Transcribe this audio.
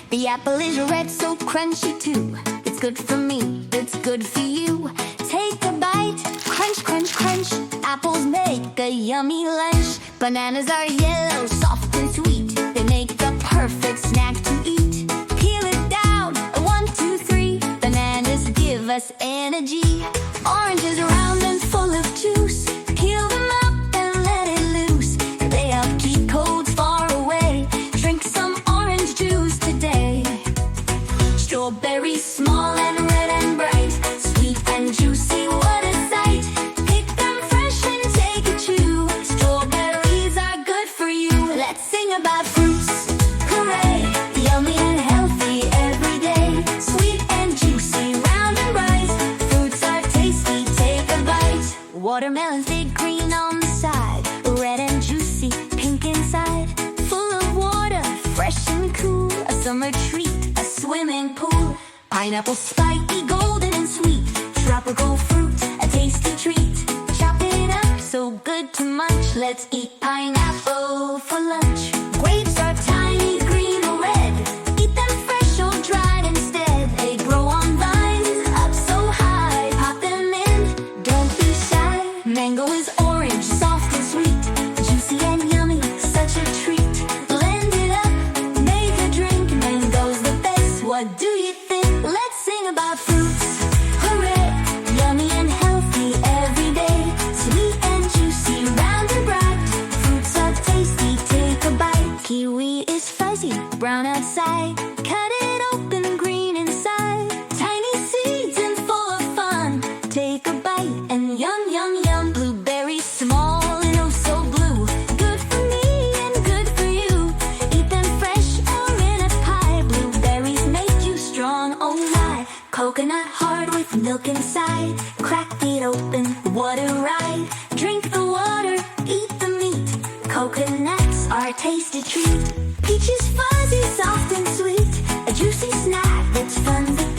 The apple is red, so crunchy too. It's good for me, it's good for you. Take a bite, crunch, crunch, crunch. Apples make a yummy lunch. Bananas are yellow, soft and sweet. They make the perfect snack to eat. Peel it down, 1, 2, 3. Bananas give us energy. Oranges round and full of juice. Peel them up and let it loose. They help keep colds far away. Drink some orange juice today. Strawberries small and red and bright. Sweet and juicy, what a sight. Pick them fresh and take a chew. Strawberries are good for you. Let's sing about fruits. Hooray! Yummy and healthy every day. Sweet and juicy, round and bright. Fruits are tasty, take a bite. Watermelons, big green on the side. Red and juicy, pink inside. Full of water, fresh and cool. A summer treat, a swimming pool. Pineapple, spiky, golden and sweet. Tropical fruit, a tasty treat. Chop it up, so good to munch. Let's eat pineapple for lunch. Grapes are tiny, green or red. Eat them fresh or dried instead. They grow on vines, up so high. Pop them in, don't be shy. Mango is orange, soft and sweet. Juicy and yummy, such a treat. Blend it up, make a drink. Mango's the best, what do you think? Let's sing about fruits. Hooray! Yummy and healthy every day. Sweet and juicy, round and bright. Fruits are tasty, take a bite. Kiwi is fuzzy, brown outside. Cut it open, green inside. Tiny seeds and full of fun. Take a bite and yum, yum, yum. Blueberries small and oh so blue. Good for me and good for you. Eat them fresh or in a pie. Blueberries make you strong, oh my. Coconut hard with milk inside. Crack it open, what a ride. Drink the water, eat the meat. Coconuts are a tasty treat. Peaches fuzzy, soft and sweet. A juicy snack that's fun to